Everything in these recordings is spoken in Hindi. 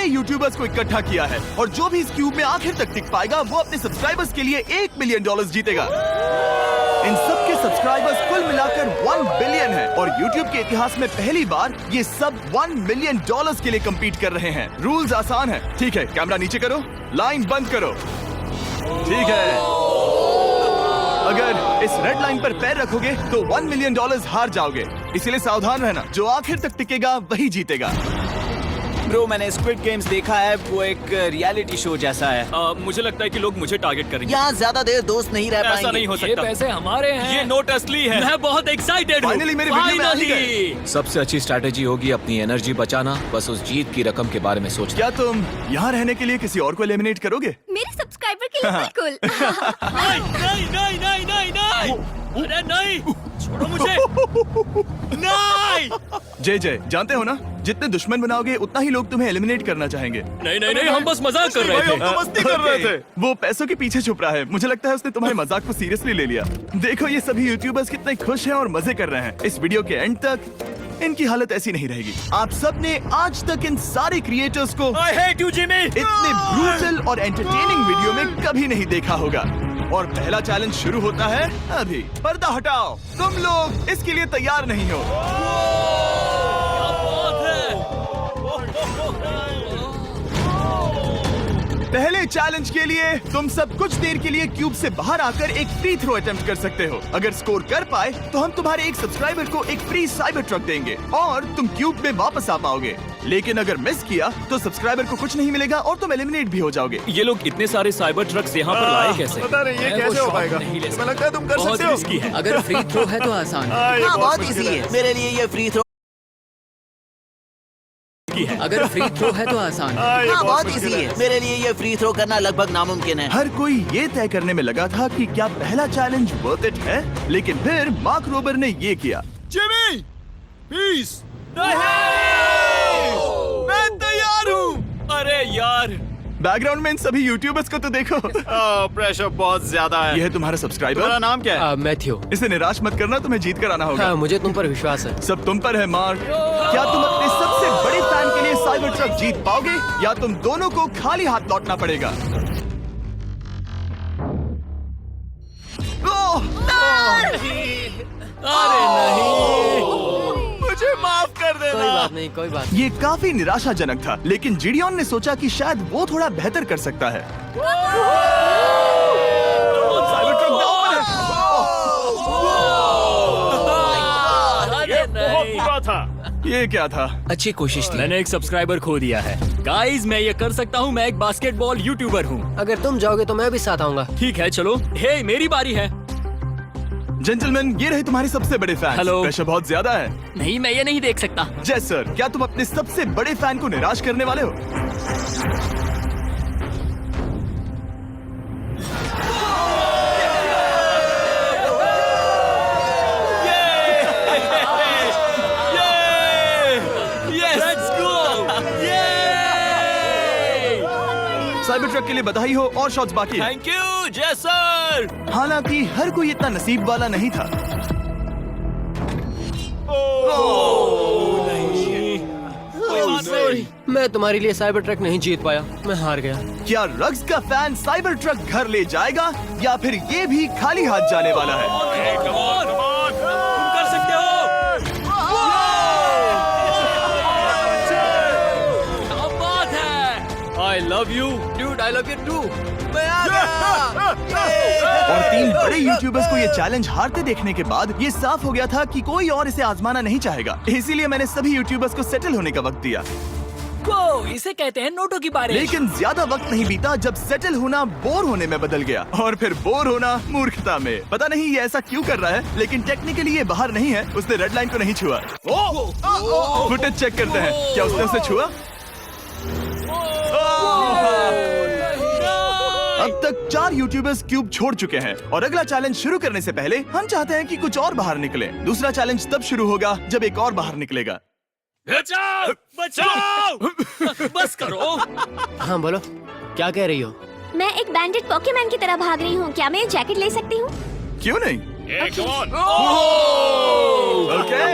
बड़े यूट्यूबर्स को इकट्ठा किया है और जो भी इस क्यूब में आखिर तक टिक पाएगा वो अपने सब्सक्राइबर्स के लिए $1 मिलियन जीतेगा। इन सब के सब्सक्राइबर्स कुल मिलाकर 1 बिलियन है और YouTube के इतिहास में पहली बार ये सब $1 मिलियन के लिए कम्पीट कर रहे हैं। रूल्स आसान है, ठीक है? कैमरा नीचे करो, लाइन बंद करो, ठीक है? अगर इस रेड लाइन पर पैर रखोगे तो $1 मिलियन हार जाओगे, इसीलिए सावधान रहना। जो आखिर तक टिकेगा वही जीतेगा। ब्रो, मैंने स्क्विड गेम्स देखा है, वो एक रियलिटी शो जैसा है। मुझे लगता है कि लोग मुझे टारगेट करेंगे। यहाँ ज्यादा देर दोस्त नहीं रह पाएंगे। ऐसा नहीं हो ये सकता। पैसे हमारे हैं। ये नोट असली है। मैं बहुत एक्साइटेड हूँ। फाइनली मेरे वीडियो में आ ही गए। सबसे अच्छी स्ट्रैटेजी होगी अपनी एनर्जी बचाना, बस उस जीत की रकम के बारे में सोचना। क्या तुम यहाँ रहने के लिए किसी और को एलिमिनेट करोगे? मेरे सब्सक्राइबर के लिए बिल्कुल। नहीं नहीं नहीं नहीं नहीं, अरे नहीं, छोड़ो मुझे। नहीं जय जानते हो ना, जितने दुश्मन बनाओगे उतना ही लोग तुम्हें एलिमिनेट करना चाहेंगे। नहीं नहीं नहीं, हम बस मजाक कर रहे थे। मस्ती कर रहे थे। वो पैसों के पीछे छुप रहा है। मुझे लगता है उसने तुम्हारे मजाक को सीरियसली ले लिया। देखो ये सभी यूट्यूबर्स कितने खुश हैं और मजे कर रहे हैं। इस वीडियो के एंड तक इनकी हालत ऐसी नहीं रहेगी। आप सब ने आज तक इन सारे क्रिएटर्स को I hate you, Jimmy। इतने ब्रूटल और एंटरटेनिंग वीडियो में कभी नहीं देखा होगा। और पहला चैलेंज शुरू होता है अभी। पर्दा हटाओ, तुम लोग इसके लिए तैयार नहीं हो। पहले चैलेंज के लिए तुम सब कुछ देर के लिए क्यूब से बाहर आकर एक फ्री थ्रो अटेम्प्ट कर सकते हो। अगर स्कोर कर पाए तो हम तुम्हारे एक सब्सक्राइबर को एक फ्री साइबर ट्रक देंगे और तुम क्यूब में वापस आ पाओगे। लेकिन अगर मिस किया तो सब्सक्राइबर को कुछ नहीं मिलेगा और तुम एलिमिनेट भी हो जाओगे। ये लोग इतने सारे साइबर ट्रक्स यहाँ पर लाए कैसे? पता नहीं ये मैं वो कैसे हो शौक पाएगा। नहीं ले तुम्हें लगता है तुम कर बहुत सकते हो? रिस्की है। अगर फ्री थ्रो है तो आसान है। ये हाँ, बहुत मुश्किल इजी है मेरे लिए ये फ्री थ्रो। अगर फ्री थ्रो है तो आसान है। हाँ, बहुत इजी है मेरे लिए ये फ्री थ्रो करना लगभग नामुमकिन है। हर कोई ये तय करने में लगा था कि क्या पहला चैलेंज वर्थ इट है, लेकिन फिर मार्क रोबर ने ये किया। Jimmy, please. मैं तैयार हूँ। अरे यार, बैकग्राउंड में इन सभी यूट्यूबर्स को तो देखो। प्रेशर बहुत ज्यादा ये है तुम्हारा सब्सक्राइबर। नाम क्या है? मैथ्यू। इसे निराश मत करना, तुम्हें जीत कर आना होगा। हाँ, मुझे तुम पर विश्वास है। सब तुम पर है मार्क। क्या तुम अपने सबसे बड़े फैन के लिए साइबर ट्रक जीत पाओगे या तुम दोनों को खाली हाथ लौटना पड़ेगा? अरे नहीं, मुझे माफ कर कोई देना। बात नहीं, कोई बात ये काफी निराशाजनक था, लेकिन जिडियन ने सोचा कि शायद वो थोड़ा बेहतर कर सकता है। साइबर ट्रक डाउन है। अरे नहीं। ये क्या था? अच्छी कोशिश थी। मैंने एक सब्सक्राइबर खो दिया है। गाइस, मैं ये कर सकता हूँ। मैं एक बास्केटबॉल यूट्यूबर हूँ। नहीं। अगर तुम जाओगे तो मैं भी साथ आऊंगा। ठीक है, चलो। हे, मेरी बारी है। जेंटलमैन, ये रहे तुम्हारे सबसे बड़े फैन। हेलो। प्रेशर बहुत ज्यादा है। नहीं, मैं ये नहीं देख सकता। जय सर, क्या तुम अपने सबसे बड़े फैन को निराश करने वाले हो? साइबर ट्रक के लिए बधाई हो और शॉट्स बाकी हैं। थैंक यू जय सर। हालांकि हर कोई इतना नसीब वाला नहीं था। मैं तुम्हारे लिए साइबर ट्रक नहीं जीत पाया, मैं हार गया। क्या रग्स का फैन साइबर ट्रक घर ले जाएगा या फिर ये भी खाली हाथ जाने वाला है? तुम कर सकते हो। क्या बात है। I love you Dude, I love you too. और 3 बड़े यूट्यूबर्स को ये चैलेंज हारते देखने के बाद ये साफ हो गया था कि कोई और इसे आजमाना नहीं चाहेगा। इसीलिए मैंने सभी यूट्यूबर्स को सेटल होने का वक्त दिया। इसे कहते हैं नोटों की बारिश। लेकिन ज्यादा वक्त नहीं बीता जब सेटल होना बोर होने में बदल गया और फिर बोर होना मूर्खता में। पता नहीं ये ऐसा क्यों कर रहा है, लेकिन टेक्निकली ये बाहर नहीं है। उसने रेड लाइन को नहीं छुआ। फुटेज चेक करते हैं, क्या उसने उसे छुआ? अब तक 4 यूट्यूबर्स क्यूब छोड़ चुके हैं और अगला चैलेंज शुरू करने से पहले हम चाहते हैं कि कुछ और बाहर निकले। दूसरा चैलेंज तब शुरू होगा जब एक और बाहर निकलेगा। बचाओ, बचाओ। बस करो। हाँ बोलो, क्या कह रही हो? मैं एक बैंडेड पॉकीमैन की तरह भाग रही हूँ। क्या मैं ये जैकेट ले सकती हूँ? क्यों नहीं? ओके।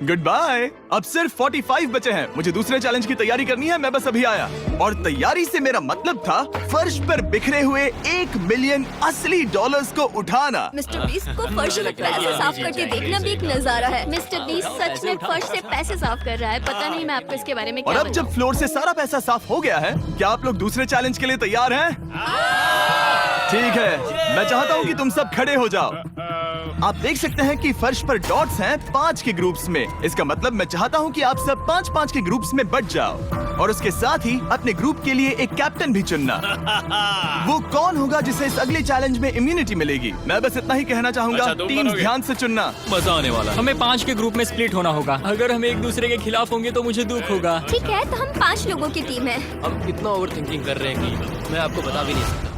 Good bye. अब सिर्फ 45 बचे हैं। मुझे दूसरे चैलेंज की तैयारी करनी है। मैं बस अभी आया। और तैयारी से मेरा मतलब था फर्श पर बिखरे हुए 1 मिलियन असली डॉलर्स को उठाना। मिस्टर बीस्ट को फर्श से पैसे साफ करते देखना भी एक नजारा है। मिस्टर बीस्ट सच में फर्श से पैसे साफ कर रहा है। पता नहीं मैं आपको इसके बारे में और क्या अब जब फ्लोर से सारा पैसा साफ हो गया है, क्या आप लोग दूसरे चैलेंज के लिए तैयार हैं? ठीक है, मैं चाहता हूँ कि तुम सब खड़े हो जाओ। आप देख सकते हैं कि फर्श पर डॉट्स हैं 5 के ग्रुप्स में। इसका मतलब मैं चाहता हूँ कि आप सब 5-5 के ग्रुप्स में बट जाओ और उसके साथ ही अपने ग्रुप के लिए एक कैप्टन भी चुनना। वो कौन होगा जिसे इस अगले चैलेंज में इम्यूनिटी मिलेगी? मैं बस इतना ही कहना चाहूंगा, अच्छा, तुम टीम्स बनोगे। ध्यान से चुनना। मजा आने वाला है। हमें 5 के ग्रुप में स्प्लिट होना होगा। अगर हम एक दूसरे के खिलाफ होंगे तो मुझे दुख होगा। ठीक है, तो हम 5 लोगों की टीम है। अब इतना ओवर थिंकिंग कर रहे हैं कि मैं आपको बता भी नहीं सकता।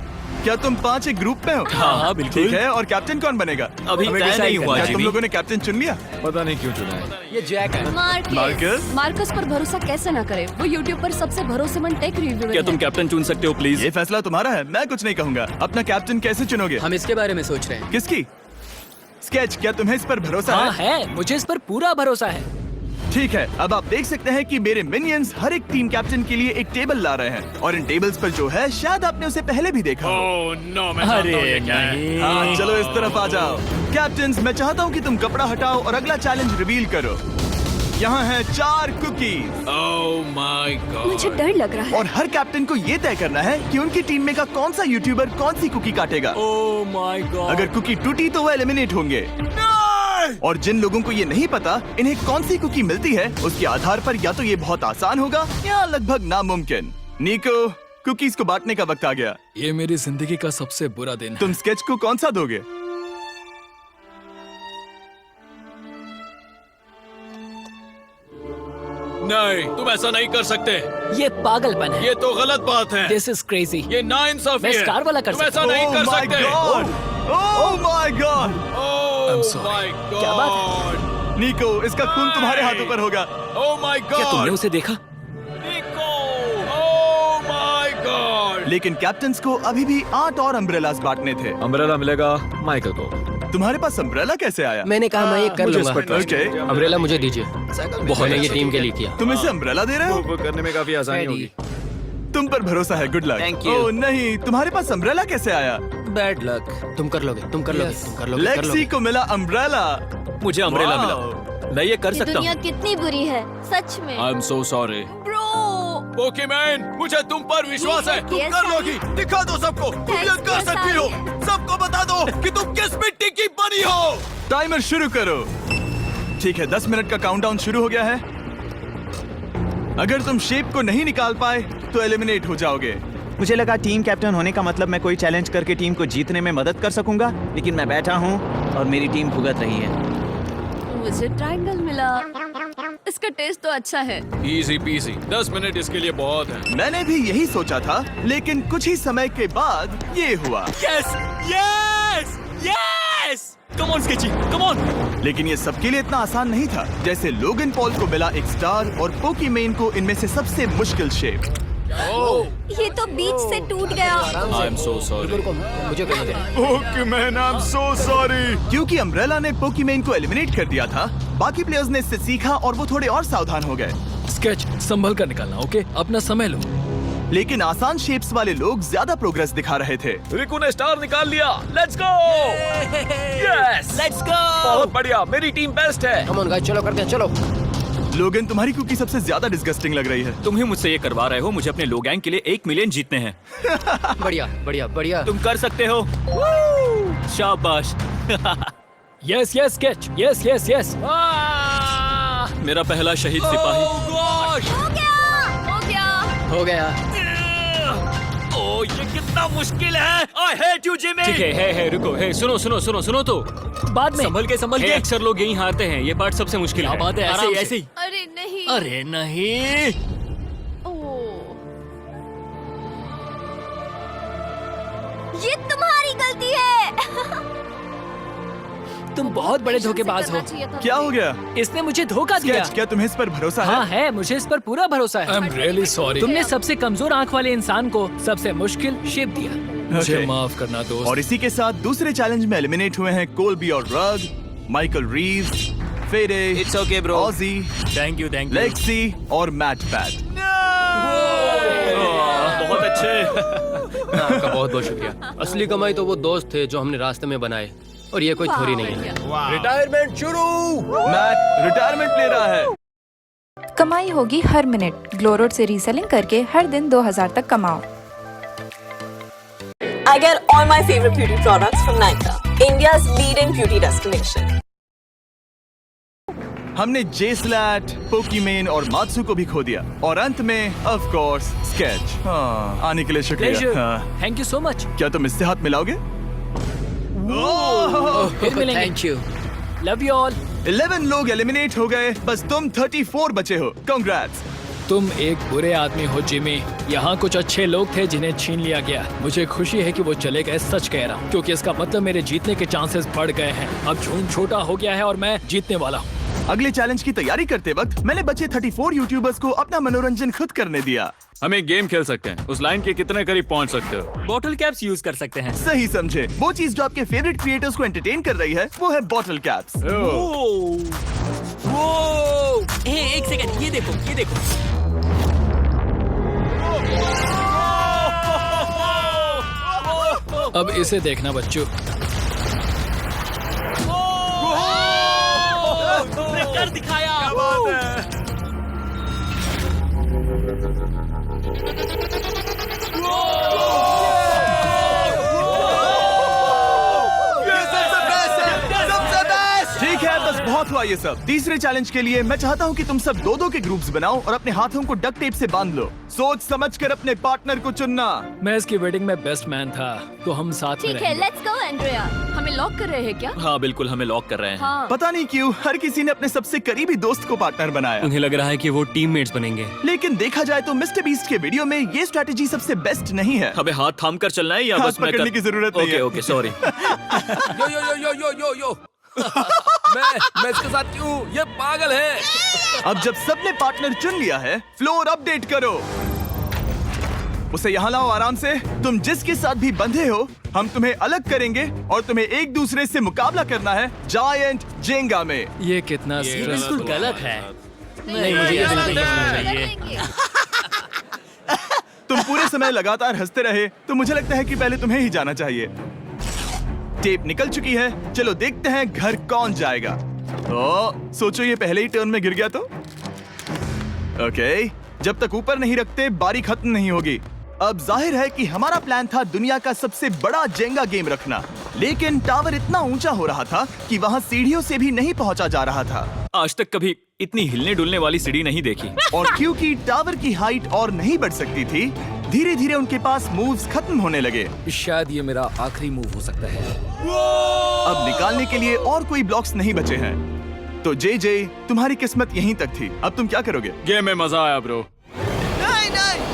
क्या तुम 5 एक ग्रुप में हो? हाँ, बिल्कुल। ठीक है, और कैप्टन कौन बनेगा? अभी हमें तय decide नहीं हुआ क्या तुम जिमी। लोगों ने कैप्टन चुन लिया? पता नहीं क्यों चुना है। ये जैक है। मार्कस? मार्कस पर भरोसा कैसे ना करे? वो यूट्यूब पर सबसे भरोसेमंद टेक रिव्यूअर क्या तुम है। कैप्टन चुन सकते हो प्लीज? ये फैसला तुम्हारा है, मैं कुछ नहीं कहूंगा। अपना कैप्टन कैसे चुनोगे? हम इसके बारे में सोच रहे हैं। किसकी? स्केच, क्या तुम्हें इस पर भरोसा हाँ है? है, मुझे इस पर पूरा भरोसा है। ठीक है, अब आप देख सकते हैं कि मेरे मिनियंस हर एक टीम कैप्टन के लिए एक टेबल ला रहे हैं और इन टेबल्स पर जो है शायद आपने उसे पहले भी देखा हो। ओह नो, मैं जानता हूँ ये क्या है। हाँ, चलो इस तरफ आ जाओ। कैप्टन्स, मैं चाहता हूँ कि तुम कपड़ा हटाओ और अगला चैलेंज रिवील करो। यहाँ हैं 4 कुकीज ओह माय गॉड। मुझे डर लग रहा है। और हर कैप्टन को ये तय करना है कि उनकी टीम में का कौन सा यूट्यूबर कौन सी कुकी काटेगा। Oh my God. अगर कुकी टूटी तो वो एलिमिनेट होंगे। और जिन लोगों को ये नहीं पता इन्हें कौन सी कुकी मिलती है, उसके आधार पर या तो ये बहुत आसान होगा या लगभग नामुमकिन। निको, कुकीज को बांटने का वक्त आ गया। ये मेरी जिंदगी का सबसे बुरा दिन है। तुम स्केच को कौन सा दोगे? नहीं, तुम ऐसा नहीं कर सकते। ये पागलपन है। ये तो गलत बात है। This is crazy. ये नाइंसाफी मैं है। स्टार वाला कर तुम ऐसा सकता नहीं Oh कर my सकते। God! Oh my God! Oh sorry. My God. क्या बात निको, इसका खून तुम्हारे हाथों पर होगा। Oh my God. क्या तुमने उसे देखा? निको, ओह माय गॉड। लेकिन कैप्टन्स को अभी भी 8 और अम्ब्रेलास बांटने थे। अम्ब्रेला मिलेगा माइकल को। तुम्हारे पास अम्ब्रेला कैसे आया? मैंने कहा मैं ये कर मुझे इस लूंगा। पर trust ओके, अम्ब्रेला मुझे दीजिए। मैंने ये टीम के लिए किया। तुम इसे अम्ब्रेला दे रहे हो? वो करने में काफी आसानी होगी। तुम पर भरोसा है, गुड लक। Thank you. ओह नहीं, तुम्हारे पास अम्ब्रेला कैसे आया? Bad luck. तुम कर लोगे, तुम कर लोगे, तुम कर लोगे, कर लेक्सी लोगे। को मिला अम्ब्रेला। मुझे अम्ब्रेला Wow. मिला। मैं ये कर ये सकता दुनिया हूँ। कितनी बुरी है, सच में। I am so sorry. Bro, Pokemon, मुझे तुम पर विश्वास है। तुम Yes, कर I- लोगी। दिखा दो सबको। तुम ये Thanks, कर yes, सकती हो। I- सबको बता दो कि तुम किस मिट्टी की बनी हो। टाइमर शुरू करो। ठीक है, 10 मिनट का काउंटडाउन शुरू हो गया है। अगर तुम शेप को नहीं निकाल पाए तो एलिमिनेट हो जाओगे। मुझे लगा टीम कैप्टन होने का मतलब मैं कोई चैलेंज करके टीम को जीतने में मदद कर सकूंगा, लेकिन मैं बैठा हूँ और मेरी टीम भुगत रही है। मुझे ट्रायंगल मिला। इसका टेस्ट तो अच्छा है। Easy PC. 10 मिनट इसके लिए बहुत है। मैंने भी यही सोचा था, लेकिन कुछ ही समय के बाद ये हुआ। Yes yes yes. Come on sketchy, come on. लेकिन ये सबके लिए इतना आसान नहीं था। जैसे लोगन पॉल को मिला एक स्टार और पोकीमेन को इनमें से सबसे मुश्किल शेप। ये तो बीच से टूट गया। आई एम सो सॉरी। रुको, मुझे करने दे। पोकीमेन, आई एम सो सॉरी। क्योंकि अम्ब्रेला ने पोकीमेन को एलिमिनेट कर दिया था, बाकी प्लेयर्स ने इससे सीखा और वो थोड़े और सावधान हो गए। स्केच संभल कर निकालना, ओके? अपना समय लो। लेकिन आसान शेप्स वाले लोग ज्यादा प्रोग्रेस दिखा रहे थे। रिकू ने स्टार निकाल लिया। Let's go. Yes, let's go. बहुत बढ़िया। मेरी टीम बेस्ट है। कम ऑन गाइस, चलो करते हैं, चलो। लोगन, तुम्हारी कुकी सबसे ज्यादा डिस्गस्टिंग लग रही है। तुम ही मुझसे ये करवा रहे हो। मुझे अपने लो गैंग के लिए 1 मिलियन जीतने हैं। बढ़िया, बढ़िया, बढ़िया। तुम कर सकते हो। शाबाश। Yes yes sketch, yes yes yes. मेरा पहला शहीद सिपाही। हो गया। हो गया। ओह, ये कितना मुश्किल है। I hate you Jimmy. ठीक है, रुको, सुनो सुनो सुनो सुनो तो बाद में संभल के। अक्सर लोग यही हारते हैं। ये पार्ट सबसे मुश्किल है। बात है, ऐसे आराम ही, से। ऐसे ही। अरे नहीं। अरे नहीं। ओह, ये तुम्हारी गलती है। तुम बहुत बड़े धोखेबाज हो। करना चाहिए था क्या हो मुझे। गया? इसने मुझे धोखा दिया। स्केच, क्या तुम्हें इस पर भरोसा हाँ है? है, मुझे इस पर पूरा भरोसा आई है। Am really sorry. तुमने सबसे कमजोर आंख वाले इंसान को सबसे मुश्किल शेप दिया। मुझे Okay. माफ करना दोस्त। और इसी के साथ दूसरे चैलेंज में एलिमिनेट हुए हैं कोल्बी और रग, माइकल रीव्स, फेरे, It's okay, bro. ऑजी, थैंक यू लेक्सी और मैट पैट। बहुत अच्छे। आपका बहुत बहुत शुक्रिया। असली कमाई तो वो दोस्त थे जो हमने रास्ते में बनाए, और ये कोई थोड़ी नहीं है। रिटायरमेंट शुरू। मैट रिटायरमेंट ले रहा है। कमाई होगी हर मिनट। ग्लो रोड से रीसेलिंग करके हर दिन 2000 तक कमाओ। I get all my favorite beauty products from Nykaa, India's leading beauty destination. हमने जेस्लैट, पोकीमेन और मात्सु को भी खो दिया और अंत में ऑफ कोर्स स्केच। हाँ, आने के लिए शुक्रिया। हाँ। Thank you so much. क्या तुम इससे हाथ मिलाओगे? फिर मिलेंगे। Thank you. Love you all. 11 लोग एलिमिनेट हो गए, बस तुम 34 बचे हो। कांग्रेट्स। तुम एक बुरे आदमी हो जिमी। यहाँ कुछ अच्छे लोग थे जिन्हें छीन लिया गया। मुझे खुशी है कि वो चले गए, सच कह रहा हूँ, क्योंकि इसका मतलब मेरे जीतने के चांसेस बढ़ गए हैं। अब झूठ छोटा हो गया है और मैं जीतने वाला हूँ। अगले चैलेंज की तैयारी करते वक्त मैंने बचे 34 यूट्यूबर्स को अपना मनोरंजन खुद करने दिया। हम एक गेम खेल सकते हैं। उस लाइन के कितने करीब पहुंच सकते हो? बॉटल कैप्स यूज कर सकते हैं। सही समझे। वो चीज जो आपके फेवरेट क्रिएटर्स को एंटरटेन कर रही है वो है बॉटल कैप्स। एक सेकंड, ये देखो, ये देखो। अब इसे देखना बच्चों। तुमने कर दिखाया। ठीक है, बस बहुत हुआ ये सब। तीसरे चैलेंज के लिए मैं चाहता हूँ कि तुम सब दो के ग्रुप्स बनाओ और अपने हाथों को डक्ट टेप से बांध लो। सोच समझकर अपने पार्टनर को चुनना। मैं इसकी वेडिंग में बेस्ट मैन था, तो हम साथ में ठीक है, रहेंगे। Let's go Andrea. हमें लॉक कर रहे हैं क्या? हाँ बिल्कुल, हमें लॉक कर रहे हैं। हाँ। पता नहीं क्यों हर किसी ने अपने सबसे करीबी दोस्त को पार्टनर बनाया। उन्हें लग रहा है कि वो टीममेट्स बनेंगे। लेकिन देखा जाए तो मिस्टर बीस्ट के वीडियो में ये स्ट्रेटेजी सबसे बेस्ट नहीं है। हमें हाथ थाम कर चलना है या हाथ बस मैं पकड़ने की जरूरत नहीं है। Okay sorry. Yo yo yo yo yo yo yo. मैं इसके साथ क्यों? ये पागल है। अब जब सबने पार्टनर चुन लिया है, फ्लोर अपडेट करो। उसे यहाँ लाओ आराम से। तुम जिसके साथ भी बंधे हो, हम तुम्हें अलग करेंगे और तुम्हें एक दूसरे से मुकाबला करना है जायंट जेंगा में। ये कितना बिल्कुल गलत है। नहीं, मुझे ये नहीं, बिल्कुल नहीं नहीं, तुम पूरे समय लगातार हंसते रहे, तो मुझे लगता है कि पहले तुम्हें ही जाना चाहिए। टेप निकल चुकी है, चलो देखते हैं घर कौन जाएगा। सोचो ये पहले ही टर्न में गिर गया तो। ओके, जब तक ऊपर नहीं रखते बारी खत्म नहीं होगी। अब जाहिर है कि हमारा प्लान था दुनिया का सबसे बड़ा जेंगा गेम रखना, लेकिन टावर इतना ऊंचा हो रहा था कि वहाँ सीढ़ियों से भी नहीं पहुँचा जा रहा था। आज तक कभी इतनी हिलने डुलने वाली सीढ़ी नहीं देखी। और क्योंकि टावर की हाइट और नहीं बढ़ सकती थी, धीरे धीरे उनके पास मूव्स खत्म होने लगे। शायद ये मेरा आखिरी मूव हो सकता है। अब निकालने के लिए और कोई ब्लॉक्स नहीं बचे हैं। तो जे तुम्हारी किस्मत यहीं तक थी। अब तुम क्या करोगे? गेम में मजा आया ब्रो। नहीं जे नहीं।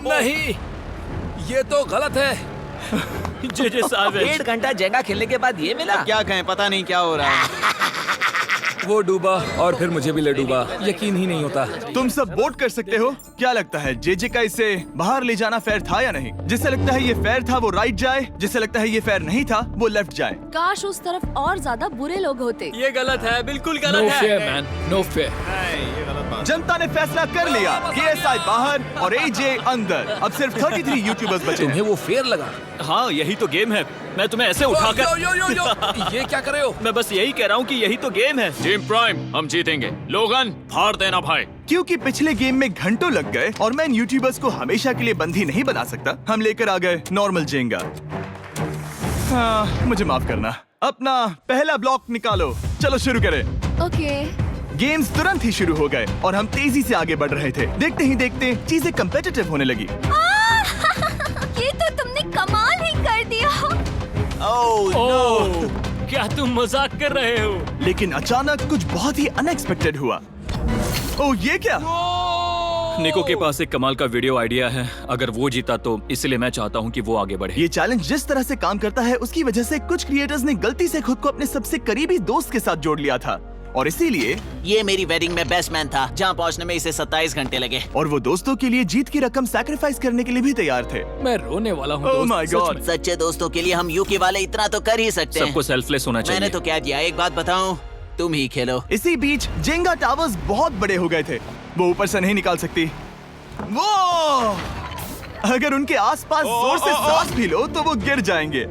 नहीं, ये तो गलत है। जे साहब 1.5 घंटा जेंगा खेलने के बाद ये मिला। क्या कहें, पता नहीं क्या हो रहा है। वो डूबा और फिर मुझे भी ले डूबा। यकीन ही नहीं होता। तुम सब वोट कर सकते हो। क्या लगता है जे का इसे बाहर ले जाना फेयर था या नहीं? जिसे लगता है ये फेयर था वो राइट जाए, जिसे लगता है ये फेयर नहीं था वो लेफ्ट जाए। काश उस तरफ और ज्यादा बुरे लोग होते। ये गलत है, बिल्कुल नो गलत फेयर है। Man, no fair. जनता ने फैसला कर लिया। KSI बाहर और AJ अंदर। अब सिर्फ 33 यूट्यूबर्स बचे तुम्हें हैं। वो फेयर लगा? हाँ यही तो गेम है। मैं तुम्हें ऐसे उठाकर यो यो यो यो, ये क्या कर रहे हो? मैं बस यही कह रहा हूँ कि यही तो गेम है। टीम प्राइम, हम जीतेंगे। लोगन फाड़ देना भाई। क्योंकि पिछले गेम में घंटों लग गए और मैं इन यूट्यूबर्स को हमेशा के लिए बंदी नहीं बना सकता, हम लेकर आ गए नॉर्मल जेंगा। हाँ, मुझे माफ करना। अपना पहला ब्लॉक निकालो। चलो शुरू करें। ओके। गेम्स तुरंत ही शुरू हो गए और हम तेजी से आगे बढ़ रहे थे। देखते ही देखते चीजें कम्पिटिटिव होने लगी। ये तो तुमने कमाल ही कर दिया। ओह, क्या तुम मजाक कर रहे हो? लेकिन अचानक कुछ बहुत ही अनएक्सपेक्टेड हुआ। ओह, ये क्या? निको के पास एक कमाल का वीडियो आइडिया है। अगर वो जीता तो इसलिए मैं चाहता हूँ कि वो आगे बढ़े। ये चैलेंज जिस तरह से काम करता है उसकी वजह से कुछ क्रिएटर्स ने गलती से खुद को अपने सबसे करीबी दोस्त के साथ जोड़ लिया था। और इसीलिए ये मेरी वेडिंग में बेस्ट मैन था, जहाँ पहुँचने में इसे 27 घंटे लगे। और वो दोस्तों के लिए जीत की रकम सैक्रिफाइस करने के लिए भी तैयार थे। मैं रोने वाला हूँ ओह दोस्त, माय सच गॉड। में। सच्चे दोस्तों के लिए हम यूके वाले इतना तो कर ही सकते हैं। सबको सेल्फलेस होना मैंने चाहिए। तो क्या दिया, एक बात बताऊं, तुम ही खेलो। इसी बीच जेंगा टावर्स बहुत बड़े हो गए थे, वो ऊपर से नहीं निकाल सकती। वो अगर उनके आसपास जोर से सांस भी लो तो वो गिर जाएंगे।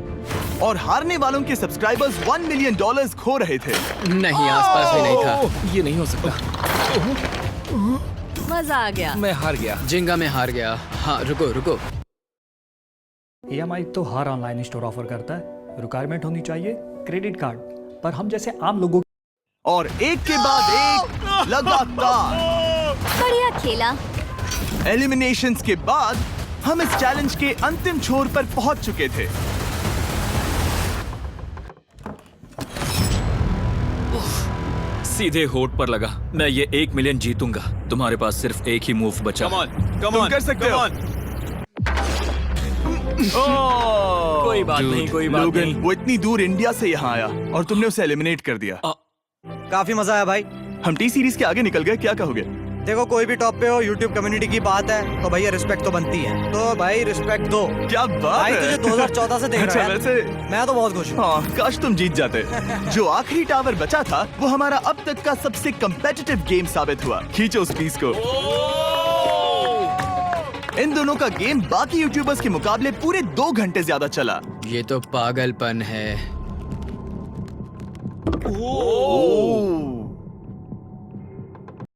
और हारने वालों के सब्सक्राइबर्स $1 मिलियन खो रहे थे। नहीं, आसपास भी नहीं था। ये नहीं हो सकता। मजा आ गया। मैं हार गया। जिंगा में हार गया। हाँ, रुको रुको। EMI तो हर ऑनलाइन स्टोर ऑफर करता है। रिक्वायरमेंट होनी चाहिए क्रेडिट कार्ड, पर हम जैसे आम लोगों और एक के बाद एक लगातार बढ़िया खेला। एलिमिनेशंस के बाद हम इस चैलेंज के अंतिम छोर पर पहुंच चुके थे। सीधे होठ पर लगा। मैं ये 1 मिलियन जीतूंगा। तुम्हारे पास सिर्फ एक ही मूव बचा। तुम कर सकते हो। कोई बात नहीं, कोई बात लोगन, नहीं। वो इतनी दूर इंडिया से यहाँ आया और तुमने उसे एलिमिनेट कर दिया। काफी मजा आया भाई। हम टी सीरीज के आगे निकल गए, क्या कहोगे? देखो, कोई भी टॉप पे हो, यूट्यूब कम्युनिटी की बात है तो भैया रिस्पेक्ट तो बनती है। तो भाई रिस्पेक्ट दो। क्या बात भाई है। तुझे 2014 से देख अच्छा, रहा है। वैसे मैं तो बहुत खुश हूँ। हाँ, काश तुम जीत जाते। जो आखिरी टावर बचा था वो हमारा अब तक का सबसे कम्पेटिटिव गेम साबित हुआ। खींचो उस पीस को। इन दोनों का गेम बाकी यूट्यूबर्स के मुकाबले पूरे 2 घंटे ज्यादा चला। ये तो पागलपन है।